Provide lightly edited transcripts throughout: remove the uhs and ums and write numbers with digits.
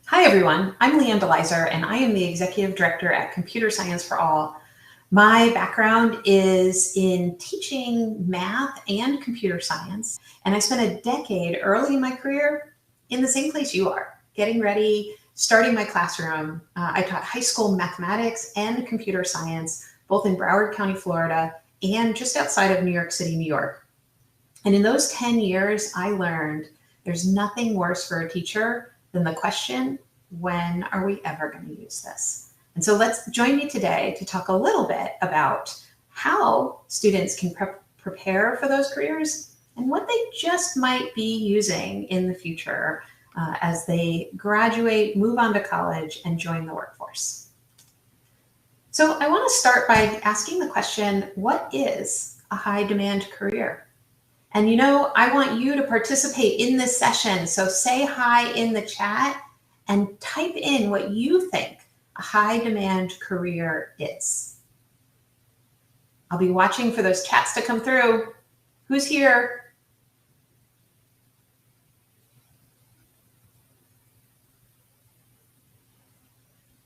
Hi, everyone. I'm Leigh Ann DeLyser, and I am the Executive Director at Computer Science for All. My background is in teaching math and computer science, and I spent a decade early in my career in the same place you are, getting ready, starting my classroom. I taught high school mathematics and computer science, both in Broward County, Florida, and just outside of New York City, New York. And in those 10 years, I learned there's nothing worse for a teacher than the question, when are we ever going to use this? And so join me today to talk a little bit about how students can prepare for those careers and what they just might be using in the future as they graduate, move on to college, and join the workforce. So I want to start by asking the question, what is a high demand career? And I want you to participate in this session. So say hi in the chat and type in what you think a high demand career is. I'll be watching for those chats to come through. Who's here?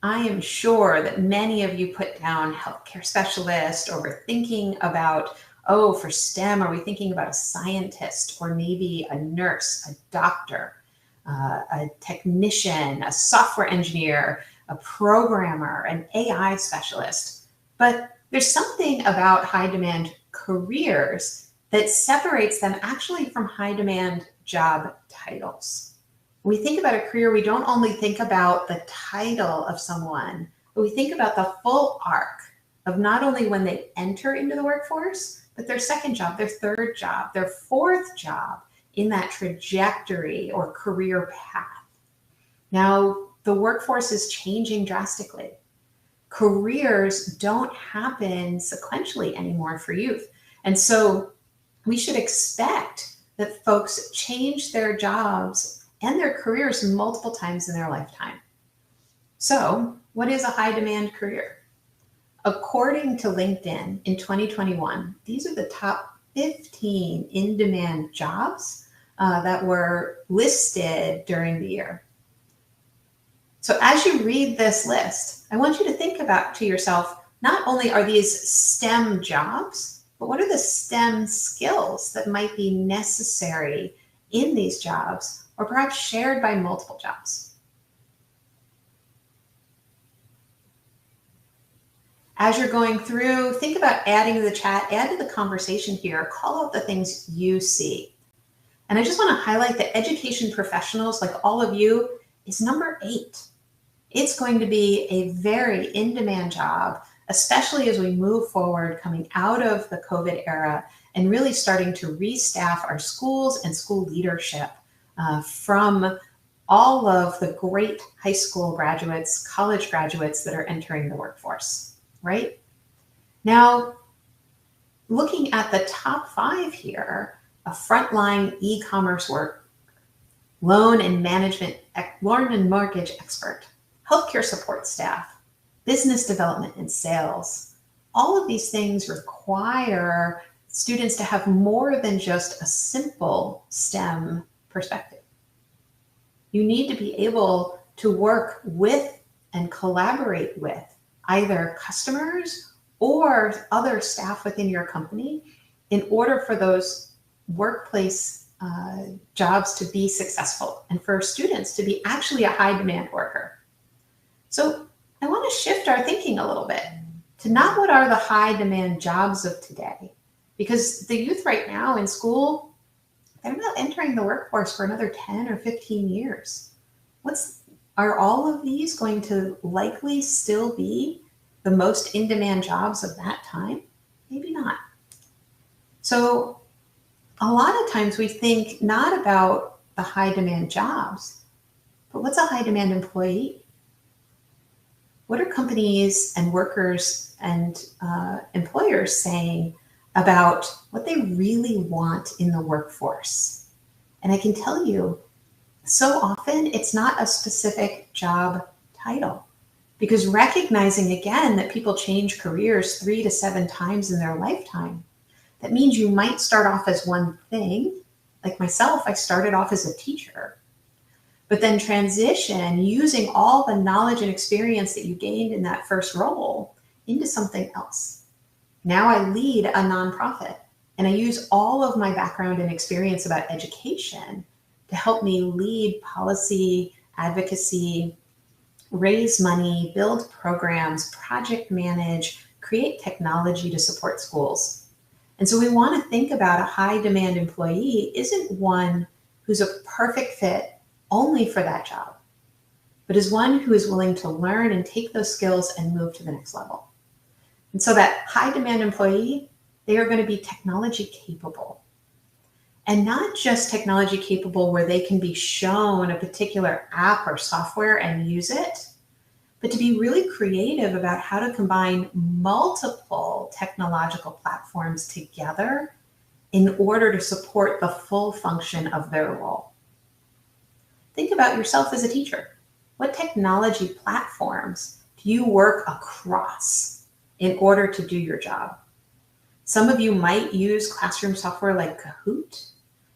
I am sure that many of you put down healthcare specialist, or we're thinking about, oh, for STEM, are we thinking about a scientist or maybe a nurse, a doctor, a technician, a software engineer, a programmer, an AI specialist? But there's something about high demand careers that separates them actually from high demand job titles. When we think about a career, we don't only think about the title of someone, but we think about the full arc of not only when they enter into the workforce, but their second job, their third job, their fourth job in that trajectory or career path. Now, the workforce is changing drastically. Careers don't happen sequentially anymore for youth. And so we should expect that folks change their jobs and their careers multiple times in their lifetime. So, what is a high demand career? According to LinkedIn in 2021, these are the top 15 in-demand jobs that were listed during the year. So as you read this list, I want you to think about to yourself, not only are these STEM jobs, but what are the STEM skills that might be necessary in these jobs, or perhaps shared by multiple jobs? As you're going through, think about adding to the chat, add to the conversation here, call out the things you see. And I just want to highlight that education professionals, like all of you, is number 8. It's going to be a very in-demand job, especially as we move forward, coming out of the COVID era and really starting to restaff our schools and school leadership from all of the great high school graduates, college graduates that are entering the workforce. Right? Now, looking at the top 5 here, a frontline e-commerce worker, loan and mortgage expert, healthcare support staff, business development and sales. All of these things require students to have more than just a simple STEM perspective. You need to be able to work with and collaborate with either customers or other staff within your company in order for those workplace jobs to be successful and for students to be actually a high demand worker. So I want to shift our thinking a little bit to not what are the high demand jobs of today, because the youth right now in school, they're not entering the workforce for another 10 or 15 years. Are all of these going to likely still be the most in-demand jobs of that time? Maybe not. So a lot of times we think not about the high demand jobs, but what's a high demand employee? What are companies and workers and employers saying about what they really want in the workforce? And I can tell you, so often it's not a specific job title, because recognizing again that people change careers 3 to 7 times in their lifetime, that means you might start off as one thing. Like myself, I started off as a teacher, but then transition using all the knowledge and experience that you gained in that first role into something else. Now I lead a nonprofit, and I use all of my background and experience about education to help me lead policy, advocacy, raise money, build programs, project manage, create technology to support schools. And so we want to think about a high demand employee isn't one who's a perfect fit only for that job, but is one who is willing to learn and take those skills and move to the next level. And so that high demand employee, they are going to be technology capable. And not just technology capable where they can be shown a particular app or software and use it, but to be really creative about how to combine multiple technological platforms together in order to support the full function of their role. Think about yourself as a teacher. What technology platforms do you work across in order to do your job? Some of you might use classroom software like Kahoot.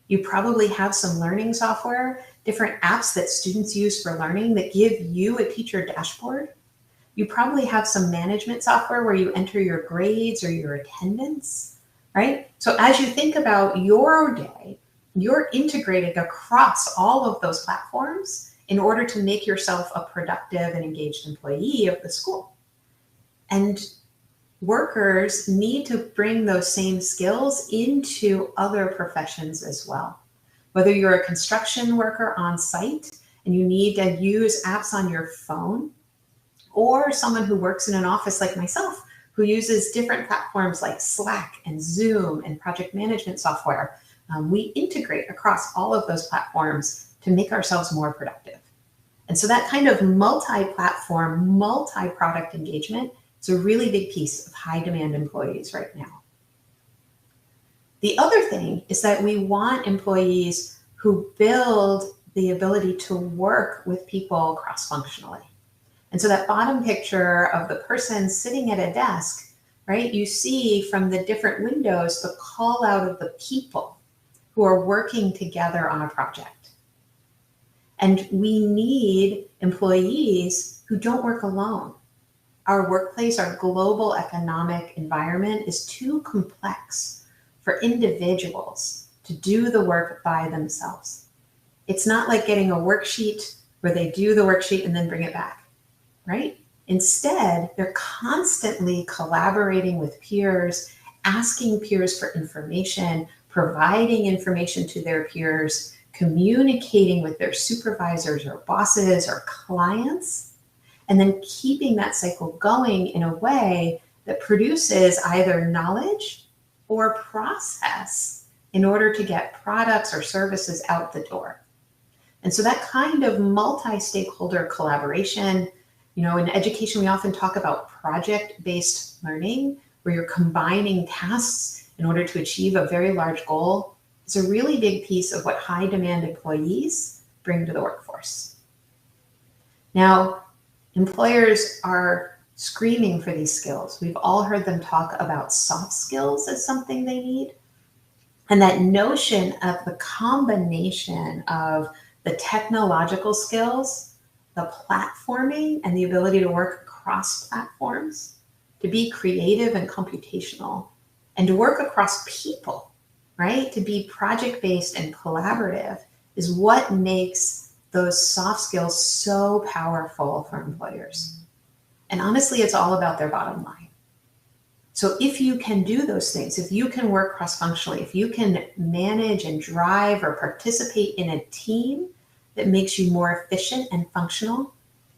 You probably have some learning software, different apps that students use for learning that give you a teacher dashboard. You probably have some management software where you enter your grades or your attendance, right? So as you think about your day, you're integrating across all of those platforms in order to make yourself a productive and engaged employee of the school. And workers need to bring those same skills into other professions as well. Whether you're a construction worker on site and you need to use apps on your phone, or someone who works in an office like myself, who uses different platforms like Slack and Zoom and project management software, we integrate across all of those platforms to make ourselves more productive. And so that kind of multi-platform, multi-product engagement is a really big piece of high demand employees right now. The other thing is that we want employees who build the ability to work with people cross-functionally. And so that bottom picture of the person sitting at a desk, right, you see from the different windows the call out of the people who are working together on a project. And we need employees who don't work alone. Our workplace, our global economic environment is too complex for individuals to do the work by themselves. It's not like getting a worksheet where they do the worksheet and then bring it back, right? Instead, they're constantly collaborating with peers, asking peers for information, providing information to their peers, communicating with their supervisors or bosses or clients, and then keeping that cycle going in a way that produces either knowledge or process in order to get products or services out the door. And so that kind of multi-stakeholder collaboration, in education, we often talk about project-based learning, where you're combining tasks in order to achieve a very large goal. It's a really big piece of what high demand employees bring to the workforce. Now, employers are screaming for these skills. We've all heard them talk about soft skills as something they need. And that notion of the combination of the technological skills, the platforming, and the ability to work across platforms, to be creative and computational, and to work across people, right? To be project-based and collaborative is what makes those soft skills so powerful for employers. And honestly, it's all about their bottom line. So if you can do those things, if you can work cross-functionally, if you can manage and drive or participate in a team that makes you more efficient and functional,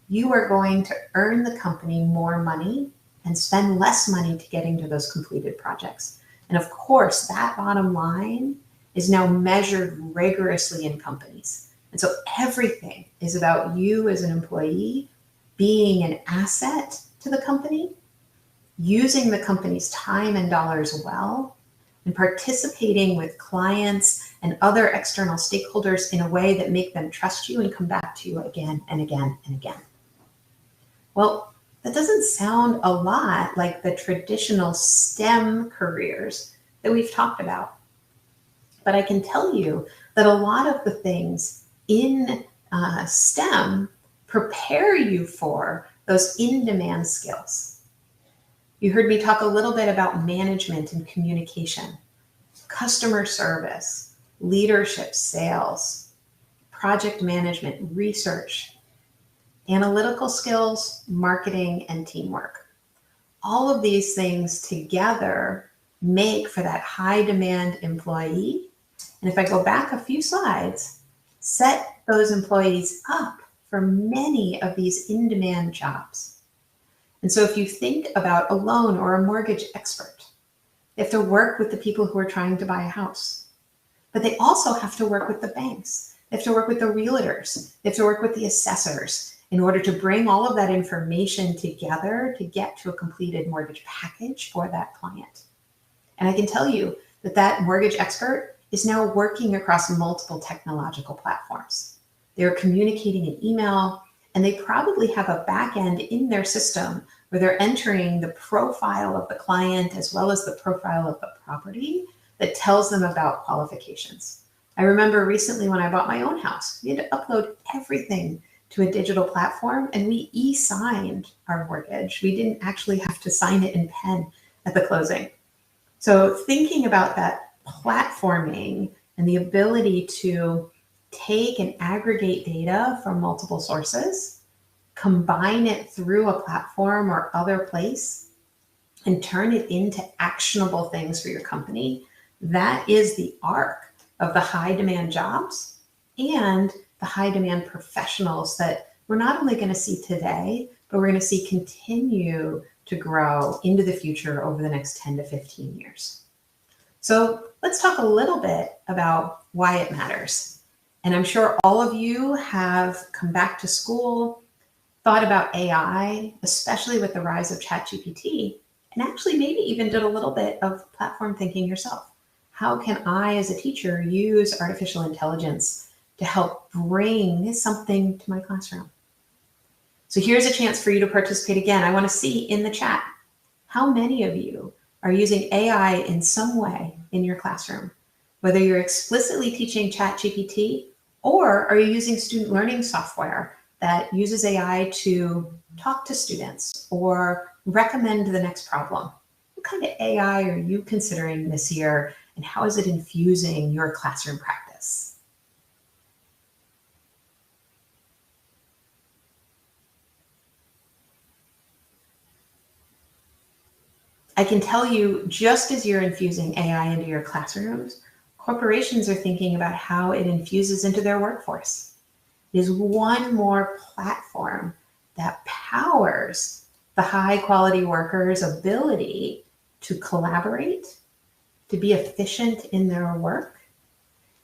you are going to earn the company more money and spend less money to getting to those completed projects. And of course, that bottom line is now measured rigorously in companies. And so everything is about you as an employee being an asset to the company, using the company's time and dollars well, and participating with clients and other external stakeholders in a way that make them trust you and come back to you again and again and again. Well, that doesn't sound a lot like the traditional STEM careers that we've talked about. But I can tell you that a lot of the things in STEM prepare you for those in-demand skills. You heard me talk a little bit about management and communication, customer service, leadership, sales, project management, research, analytical skills, marketing, and teamwork. All of these things together make for that high demand employee. And if I go back a few slides, set those employees up for many of these in-demand jobs. And so if you think about a loan or a mortgage expert, they have to work with the people who are trying to buy a house, but they also have to work with the banks. They have to work with the realtors. They have to work with the assessors in order to bring all of that information together to get to a completed mortgage package for that client. And I can tell you that that mortgage expert is now working across multiple technological platforms. They're communicating in email, and they probably have a back end in their system where they're entering the profile of the client as well as the profile of the property that tells them about qualifications. I remember recently when I bought my own house, we had to upload everything to a digital platform, and we e-signed our mortgage. We didn't actually have to sign it in pen at the closing. So thinking about that platforming and the ability to take and aggregate data from multiple sources, combine it through a platform or other place, and turn it into actionable things for your company, that is the arc of the high demand jobs and the high demand professionals that we're not only going to see today, but we're going to see continue to grow into the future over the next 10 to 15 years. So let's talk a little bit about why it matters. And I'm sure all of you have come back to school, thought about AI, especially with the rise of ChatGPT, and actually maybe even did a little bit of platform thinking yourself. How can I, as a teacher, use artificial intelligence to help bring something to my classroom? So here's a chance for you to participate again. I want to see in the chat, how many of you are using AI in some way in your classroom? Whether you're explicitly teaching ChatGPT, or are you using student learning software that uses AI to talk to students or recommend the next problem? What kind of AI are you considering this year, and how is it infusing your classroom practice? I can tell you, just as you're infusing AI into your classrooms, corporations are thinking about how it infuses into their workforce. It is one more platform that powers the high quality workers' ability to collaborate, to be efficient in their work,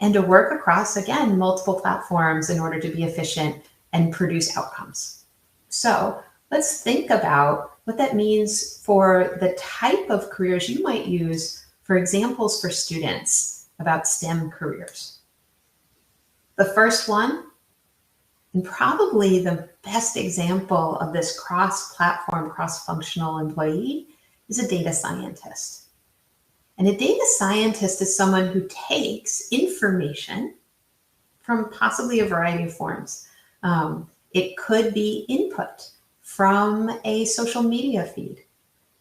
and to work across, again, multiple platforms in order to be efficient and produce outcomes. So let's think about what that means for the type of careers you might use for examples for students about STEM careers. The first one, and probably the best example of this cross-platform, cross-functional employee, is a data scientist. And a data scientist is someone who takes information from possibly a variety of forms. It could be input from a social media feed.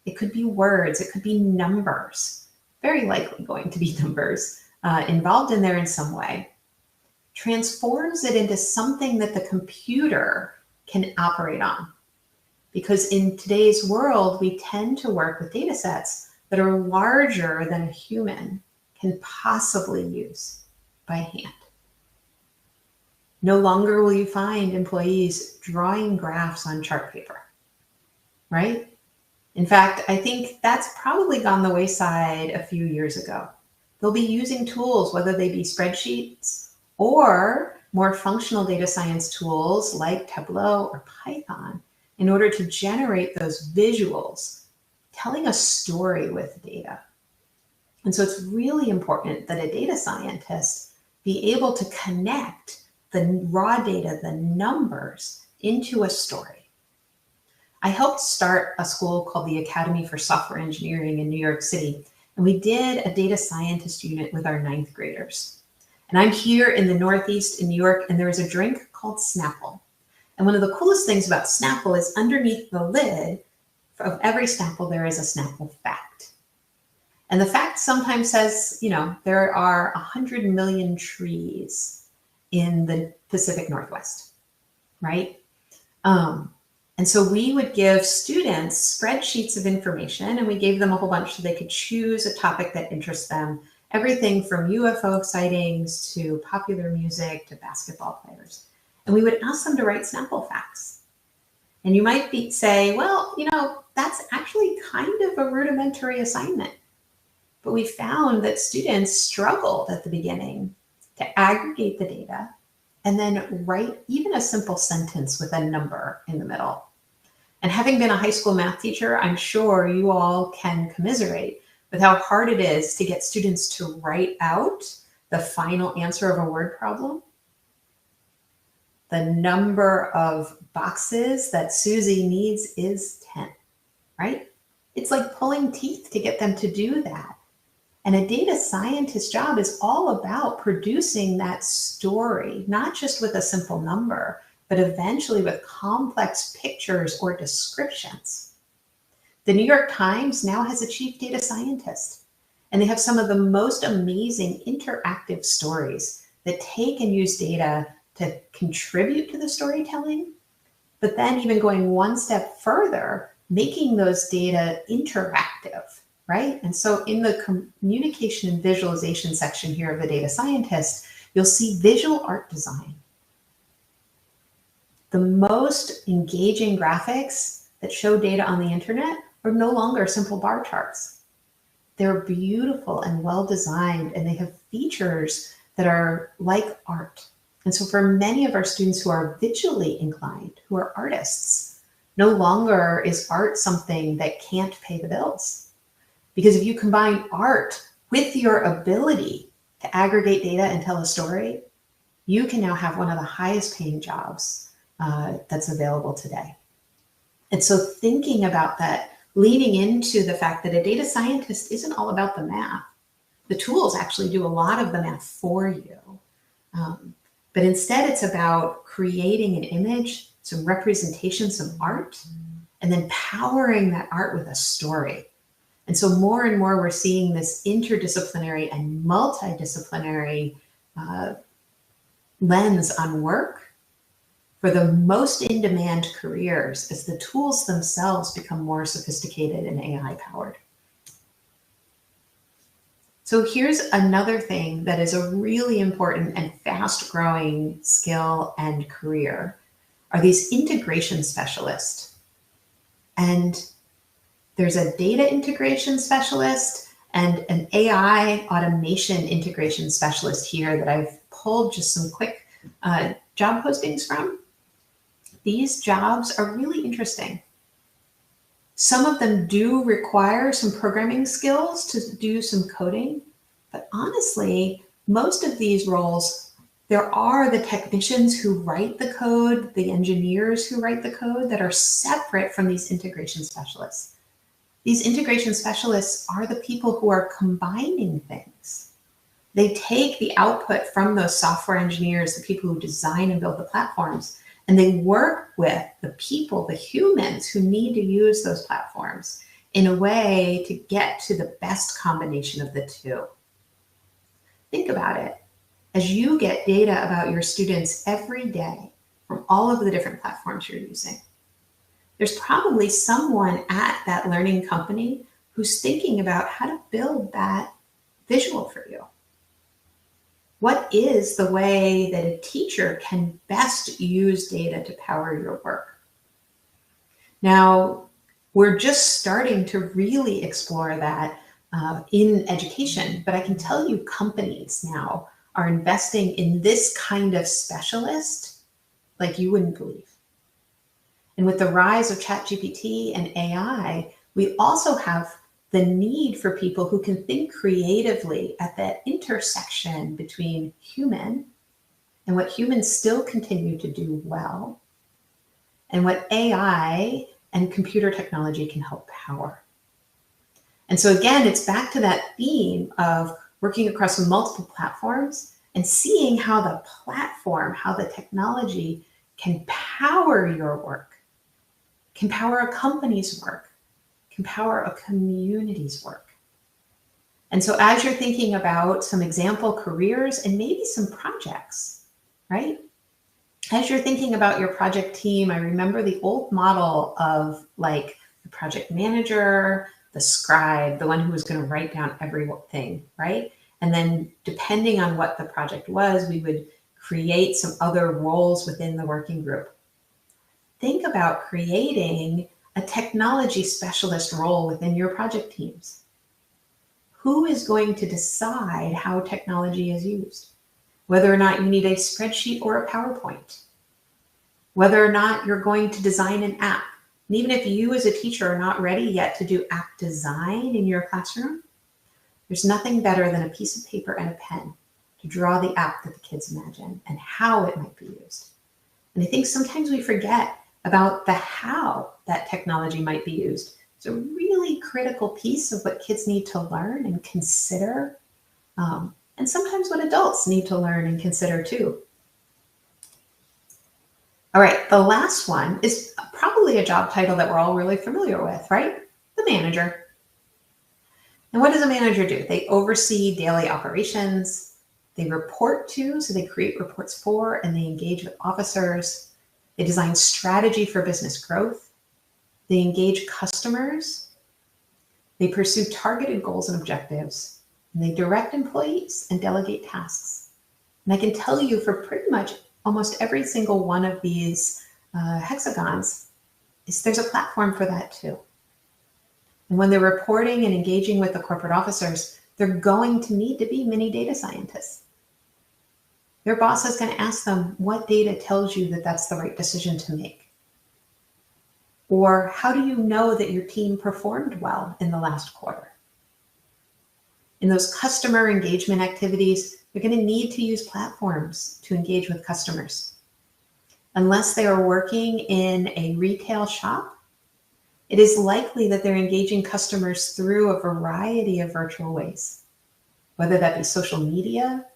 It could be words, it could be numbers, very likely going to be numbers involved in there in some way, transforms it into something that the computer can operate on. Because in today's world, we tend to work with data sets that are larger than a human can possibly use by hand. No longer will you find employees drawing graphs on chart paper, right? In fact, I think that's probably gone the wayside a few years ago. They'll be using tools, whether they be spreadsheets or more functional data science tools like Tableau or Python, in order to generate those visuals, telling a story with data. And so it's really important that a data scientist be able to connect the raw data, the numbers, into a story. I helped start a school called the Academy for Software Engineering in New York City, and we did a data scientist unit with our 9th graders. And I'm here in the Northeast in New York, and there is a drink called Snapple. And one of the coolest things about Snapple is underneath the lid of every Snapple, there is a Snapple fact. And the fact sometimes says, you know, there are 100 million trees in the Pacific Northwest, right? And so we would give students spreadsheets of information, and we gave them a whole bunch so they could choose a topic that interests them. Everything from UFO sightings to popular music to basketball players. And we would ask them to write Snapple facts. And you might say, well, you know, that's actually kind of a rudimentary assignment. But we found that students struggled at the beginning to aggregate the data and then write even a simple sentence with a number in the middle. And having been a high school math teacher, I'm sure you all can commiserate with how hard it is to get students to write out the final answer of a word problem. The number of boxes that Susie needs is 10, right? It's like pulling teeth to get them to do that. And a data scientist's job is all about producing that story, not just with a simple number, but eventually with complex pictures or descriptions. The New York Times now has a chief data scientist, and they have some of the most amazing interactive stories that take and use data to contribute to the storytelling, but then even going one step further, making those data interactive, right? And so in the communication and visualization section here of the data scientist, you'll see visual art design. The most engaging graphics that show data on the internet are no longer simple bar charts. They're beautiful and well designed, and they have features that are like art. And so for many of our students who are visually inclined, who are artists, no longer is art something that can't pay the bills. Because if you combine art with your ability to aggregate data and tell a story, you can now have one of the highest paying jobs that's available today. And so thinking about that, leaning into the fact that a data scientist isn't all about the math. The tools actually do a lot of the math for you. But instead it's about creating an image, some representation, some art, and then powering that art with a story. And so more and more we're seeing this interdisciplinary and multidisciplinary lens on work for the most in-demand careers as the tools themselves become more sophisticated and AI-powered. So here's another thing that is a really important and fast-growing skill and career are these integration specialists. And there's a data integration specialist and an AI automation integration specialist here that I've pulled just some quick job postings from. These jobs are really interesting. Some of them do require some programming skills to do some coding, but honestly, most of these roles, there are the technicians who write the code, the engineers who write the code that are separate from these integration specialists. These integration specialists are the people who are combining things. They take the output from those software engineers, the people who design and build the platforms, and they work with the people, the humans who need to use those platforms in a way to get to the best combination of the two. Think about it. As you get data about your students every day from all of the different platforms you're using, there's probably someone at that learning company who's thinking about how to build that visual for you. What is the way that a teacher can best use data to power your work? Now, we're just starting to really explore that in education, but I can tell you companies now are investing in this kind of specialist like you wouldn't believe. And with the rise of ChatGPT and AI, we also have the need for people who can think creatively at that intersection between human and what humans still continue to do well, and what AI and computer technology can help power. And so again, it's back to that theme of working across multiple platforms and seeing how the platform, how the technology can power your work, can power a company's work, can power a community's work. And so as you're thinking about some example careers and maybe some projects, right? As you're thinking about your project team, I remember the old model of like the project manager, the scribe, the one who was going to write down everything, right? And then depending on what the project was, we would create some other roles within the working group. Think about creating a technology specialist role within your project teams. Who is going to decide how technology is used? Whether or not you need a spreadsheet or a PowerPoint, whether or not you're going to design an app. And even if you as a teacher are not ready yet to do app design in your classroom, there's nothing better than a piece of paper and a pen to draw the app that the kids imagine and how it might be used. And I think sometimes we forget about the how that technology might be used. It's a really critical piece of what kids need to learn and consider, and sometimes what adults need to learn and consider too. All right, the last one is probably a job title that we're all really familiar with, right? The manager. And what does a manager do? They oversee daily operations, they report to, so they create reports for, and they engage with officers. They design strategy for business growth. They engage customers. They pursue targeted goals and objectives. And they direct employees and delegate tasks. And I can tell you for pretty much almost every single one of these hexagons, there's a platform for that too. And when they're reporting and engaging with the corporate officers, they're going to need to be mini data scientists. Their boss is going to ask them what data tells you that that's the right decision to make. Or how do you know that your team performed well in the last quarter? In those customer engagement activities, they're going to need to use platforms to engage with customers. Unless they are working in a retail shop, it is likely that they're engaging customers through a variety of virtual ways, whether that be social media,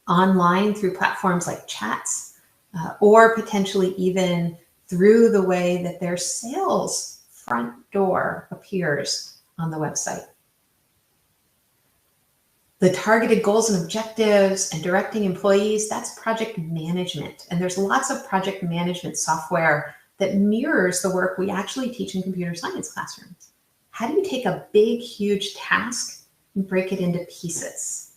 online through platforms like chats, or potentially even through the way that their sales front door appears on the website. The targeted goals and objectives and directing employees, that's project management. And there's lots of project management software that mirrors the work we actually teach in computer science classrooms. How do you take a big, huge task and break it into pieces?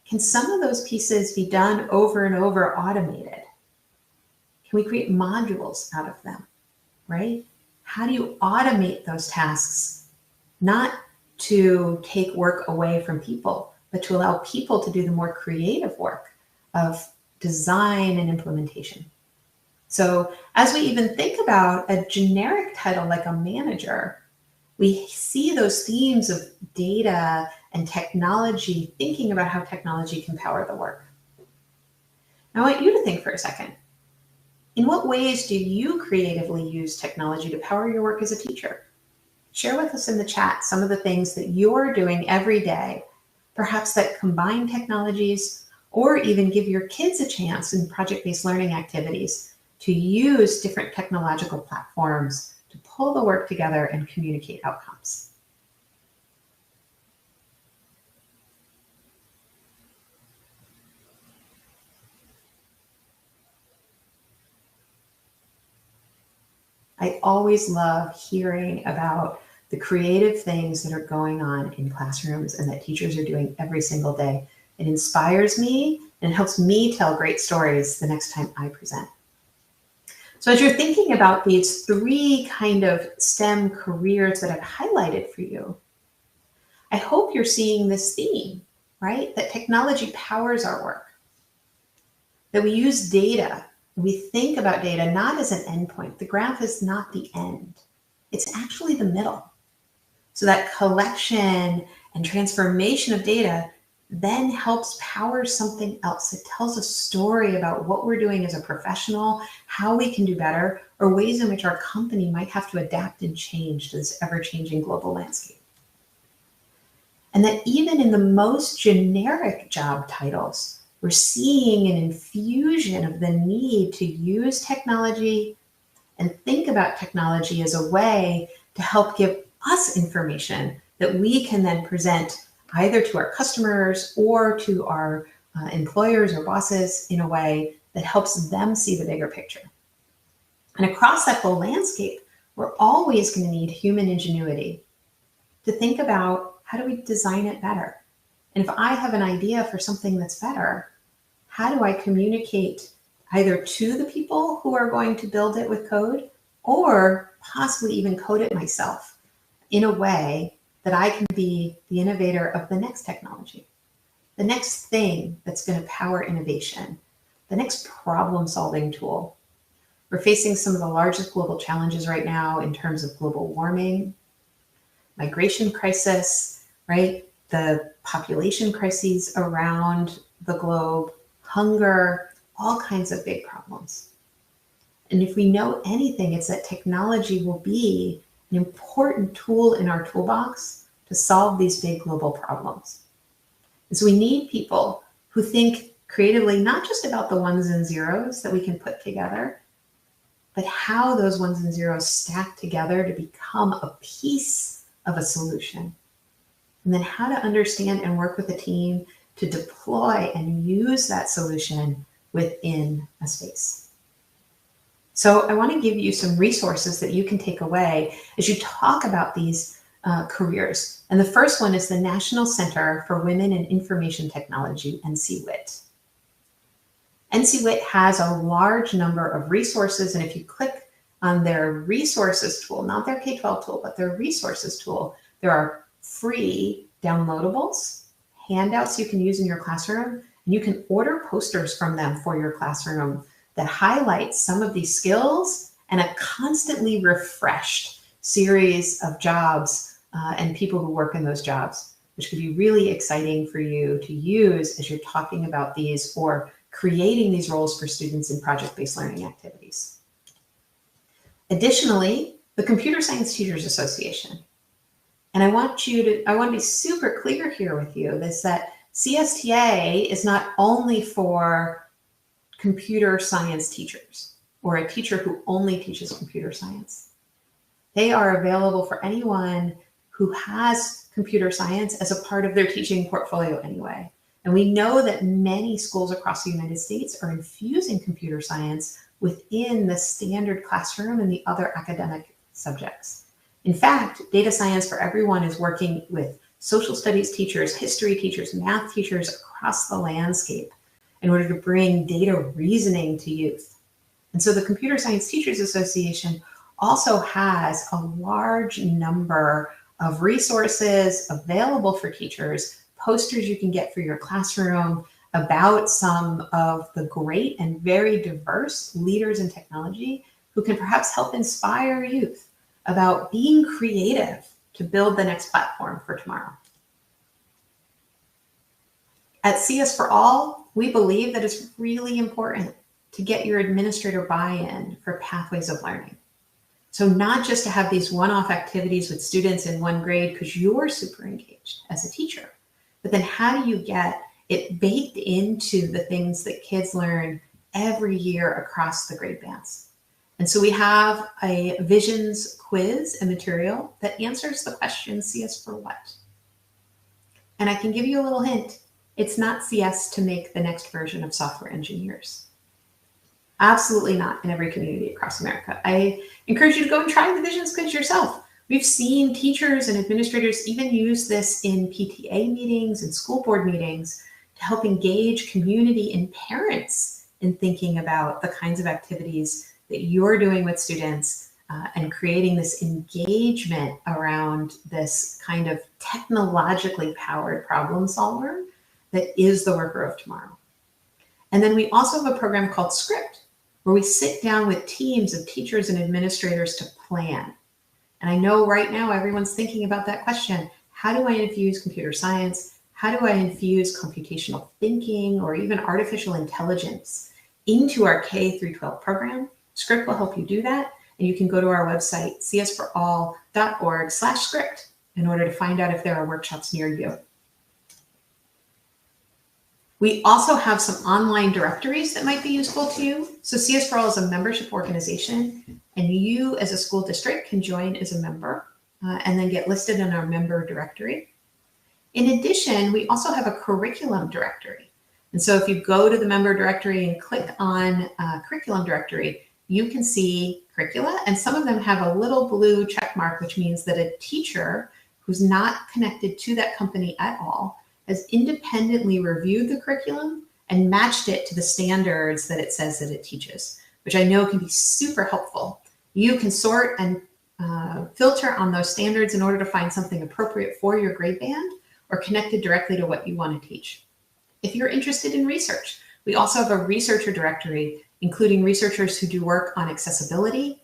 Can some of those pieces be done over and over automated? Can we create modules out of them, right? How do you automate those tasks, not to take work away from people, but to allow people to do the more creative work of design and implementation? So as we even think about a generic title like a manager, we see those themes of data and technology, thinking about how technology can power the work. I want you to think for a second. In what ways do you creatively use technology to power your work as a teacher? Share with us in the chat some of the things that you're doing every day, perhaps that combine technologies, or even give your kids a chance in project-based learning activities to use different technological platforms to pull the work together and communicate outcomes. I always love hearing about the creative things that are going on in classrooms and that teachers are doing every single day. It inspires me and helps me tell great stories the next time I present. So as you're thinking about these three kind of STEM careers that I've highlighted for you, I hope you're seeing this theme, right? That technology powers our work, that we use data, we think about data not as an endpoint. The graph is not the end. It's actually the middle. So that collection and transformation of data then helps power something else. It tells a story about what we're doing as a professional, how we can do better, or ways in which our company might have to adapt and change to this ever-changing global landscape. And that even in the most generic job titles, we're seeing an infusion of the need to use technology and think about technology as a way to help give us information that we can then present either to our customers or to our employers or bosses in a way that helps them see the bigger picture. And across that whole landscape, we're always going to need human ingenuity to think about how do we design it better? And if I have an idea for something that's better, how do I communicate either to the people who are going to build it with code or possibly even code it myself in a way that I can be the innovator of the next technology, the next thing that's going to power innovation, the next problem-solving tool. We're facing some of the largest global challenges right now in terms of global warming, migration crisis, right? The population crises around the globe, hunger, all kinds of big problems. And if we know anything, it's that technology will be an important tool in our toolbox to solve these big global problems. And so we need people who think creatively, not just about the ones and zeros that we can put together, but how those ones and zeros stack together to become a piece of a solution. And then how to understand and work with a team to deploy and use that solution within a space. So I want to give you some resources that you can take away as you talk about these careers. And the first one is the National Center for Women in Information Technology, NCWIT. NCWIT has a large number of resources, and if you click on their resources tool, not their K-12 tool, but their resources tool, there are free downloadables, handouts you can use in your classroom, and you can order posters from them for your classroom that highlight some of these skills and a constantly refreshed series of jobs and people who work in those jobs, which could be really exciting for you to use as you're talking about these or creating these roles for students in project-based learning activities. Additionally, the Computer Science Teachers Association. And I want to be super clear here with you is that CSTA is not only for computer science teachers or a teacher who only teaches computer science. They are available for anyone who has computer science as a part of their teaching portfolio anyway. And we know that many schools across the United States are infusing computer science within the standard classroom and the other academic subjects. In fact, Data Science for Everyone is working with social studies teachers, history teachers, math teachers across the landscape in order to bring data reasoning to youth. And so the Computer Science Teachers Association also has a large number of resources available for teachers, posters you can get for your classroom about some of the great and very diverse leaders in technology who can perhaps help inspire youth about being creative to build the next platform for tomorrow. At CS4All, we believe that it's really important to get your administrator buy-in for pathways of learning. So not just to have these one-off activities with students in one grade because you're super engaged as a teacher, but then how do you get it baked into the things that kids learn every year across the grade bands? And so we have a visions quiz and material that answers the question CS for what? And I can give you a little hint. It's not CS to make the next version of software engineers. Absolutely not in every community across America. I encourage you to go and try the visions quiz yourself. We've seen teachers and administrators even use this in PTA meetings and school board meetings to help engage community and parents in thinking about the kinds of activities that you're doing with students and creating this engagement around this kind of technologically powered problem solver that is the worker of tomorrow. And then we also have a program called Script, where we sit down with teams of teachers and administrators to plan. And I know right now everyone's thinking about that question. How do I infuse computer science? How do I infuse computational thinking or even artificial intelligence into our K through 12 program? Script will help you do that. And you can go to our website, csforall.org/script, in order to find out if there are workshops near you. We also have some online directories that might be useful to you. So CS4All is a membership organization, and you as a school district can join as a member and then get listed in our member directory. In addition, we also have a curriculum directory. And so if you go to the member directory and click on curriculum directory, you can see curricula, and some of them have a little blue check mark, which means that a teacher who's not connected to that company at all has independently reviewed the curriculum and matched it to the standards that it says that it teaches, which I know can be super helpful. You can sort and filter on those standards in order to find something appropriate for your grade band or connected directly to what you want to teach. If you're interested in research, we also have a researcher directory, including researchers who do work on accessibility,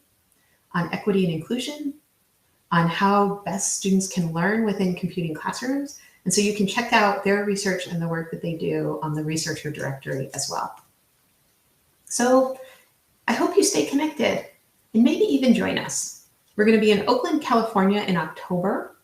on equity and inclusion, on how best students can learn within computing classrooms. And so you can check out their research and the work that they do on the researcher directory as well. So I hope you stay connected and maybe even join us. We're going to be in Oakland, California in October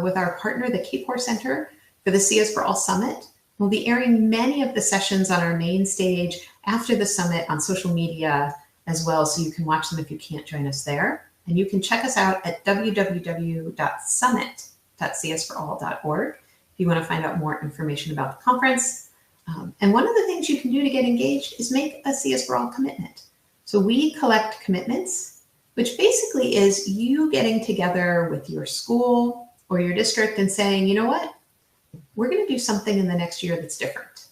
with our partner, the Kapor Center, for the CS4All Summit. We'll be airing many of the sessions on our main stage after the summit on social media as well, so you can watch them if you can't join us there. And you can check us out at www.summit.csforall.org if you want to find out more information about the conference. And one of the things you can do to get engaged is make a CS4All commitment. So we collect commitments, which basically is you getting together with your school or your district and saying, you know what? We're going to do something in the next year that's different.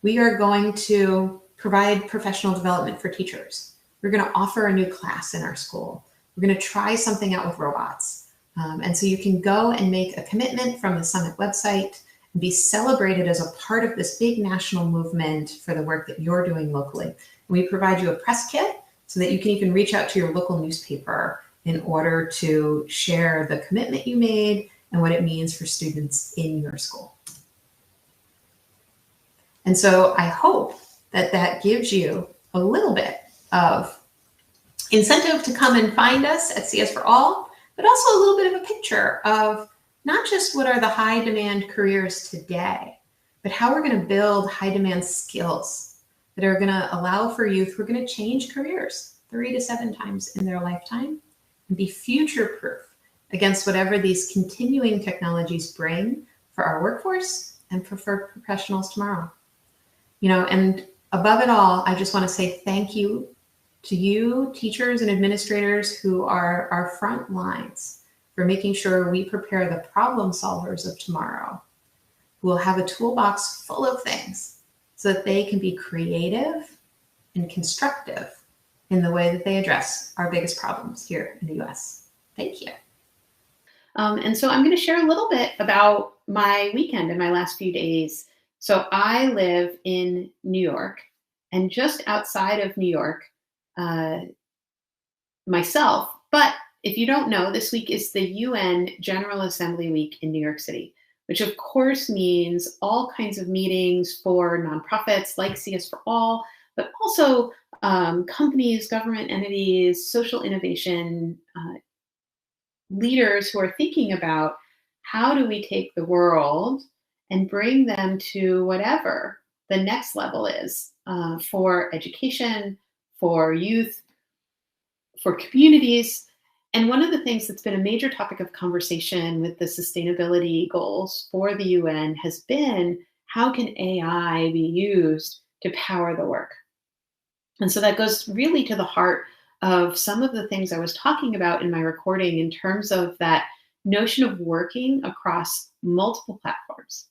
We are going to provide professional development for teachers. We're going to offer a new class in our school. We're going to try something out with robots. And so you can go and make a commitment from the Summit website and be celebrated as a part of this big national movement for the work that you're doing locally. And we provide you a press kit so that you can even reach out to your local newspaper in order to share the commitment you made and what it means for students in your school. And so I hope that that gives you a little bit of incentive to come and find us at CS4All, but also a little bit of a picture of not just what are the high demand careers today, but how we're going to build high demand skills that are going to allow for youth who are going to change careers 3 to 7 times in their lifetime and be future proof against whatever these continuing technologies bring for our workforce and for professionals tomorrow. You know, and above it all, I just want to say thank you to you, teachers and administrators who are our front lines for making sure we prepare the problem solvers of tomorrow, who will have a toolbox full of things so that they can be creative and constructive in the way that they address our biggest problems here in the US. Thank you. And so I'm going to share a little bit about my weekend and my last few days. So I live in New York, and just outside of New York myself. But if you don't know, this week is the UN General Assembly Week in New York City, which of course means all kinds of meetings for nonprofits like CS4All, but also companies, government entities, social innovation leaders who are thinking about how do we take the world and bring them to whatever the next level is for education, for youth, for communities. And one of the things that's been a major topic of conversation with the sustainability goals for the UN has been, how can AI be used to power the work? And so that goes really to the heart of some of the things I was talking about in my recording in terms of that notion of working across multiple platforms.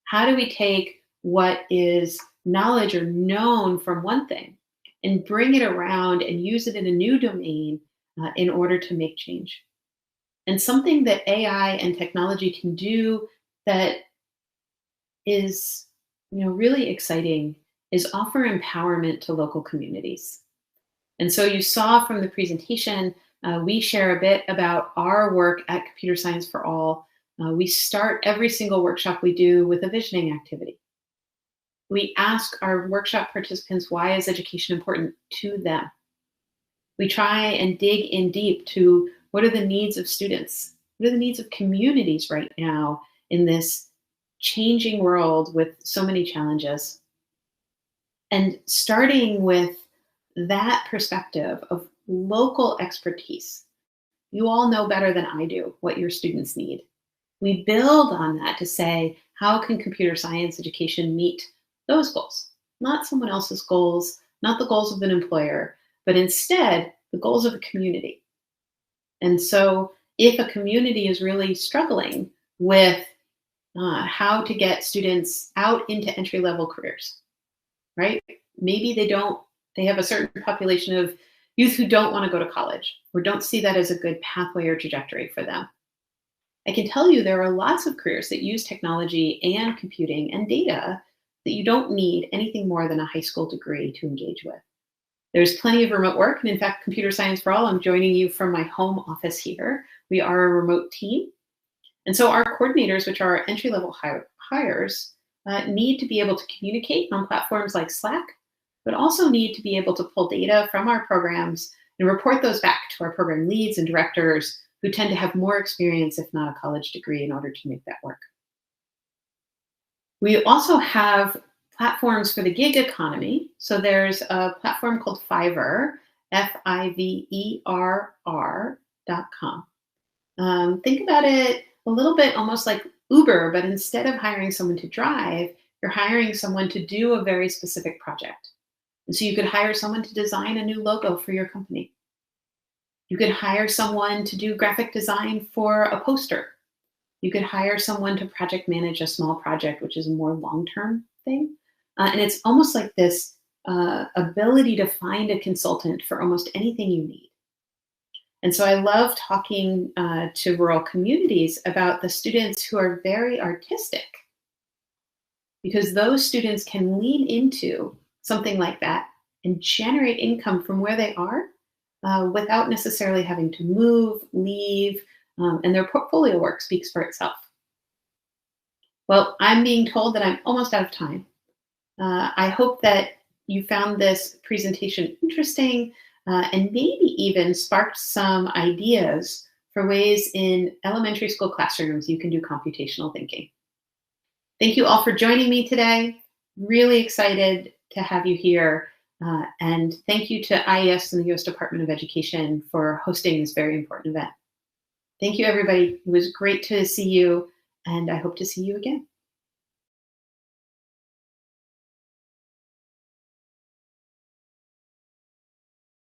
How do we take what is knowledge or known from one thing and bring it around and use it in a new domain in order to make change? And something that AI and technology can do that is, really exciting is offer empowerment to local communities. And so you saw from the presentation, we share a bit about our work at Computer Science for All. We start every single workshop we do with a visioning activity. We ask our workshop participants, why is education important to them? We try and dig in deep to what are the needs of students What are the needs of communities right now in this changing world with so many challenges? And starting with that perspective of local expertise, you all know better than I do what your students need. We build on that to say, how can computer science education meet those goals? Not someone else's goals, not the goals of an employer, but instead the goals of a community. And so if a community is really struggling with how to get students out into entry-level careers, right? Maybe they have a certain population of youth who don't want to go to college or don't see that as a good pathway or trajectory for them. I can tell you there are lots of careers that use technology and computing and data that you don't need anything more than a high school degree to engage with. There's plenty of remote work, and in fact, Computer Science for All, I'm joining you from my home office here. We are a remote team. And so our coordinators, which are entry-level hires, need to be able to communicate on platforms like Slack, but also need to be able to pull data from our programs and report those back to our program leads and directors who tend to have more experience, if not a college degree, in order to make that work. We also have platforms for the gig economy. So there's a platform called Fiverr, Fiverr.com. Think about it a little bit almost like Uber, but instead of hiring someone to drive, you're hiring someone to do a very specific project. And so you could hire someone to design a new logo for your company. You could hire someone to do graphic design for a poster. You could hire someone to project manage a small project, which is a more long-term thing. And it's almost like this ability to find a consultant for almost anything you need. And so I love talking to rural communities about the students who are very artistic, because those students can lean into something like that and generate income from where they are without necessarily having to move, leave, and their portfolio work speaks for itself. Well, I'm being told that I'm almost out of time. I hope that you found this presentation interesting and maybe even sparked some ideas for ways in elementary school classrooms you can do computational thinking. Thank you all for joining me today. Really excited to have you here. And thank you to IES and the U.S. Department of Education for hosting this very important event. Thank you, everybody. It was great to see you, and I hope to see you again.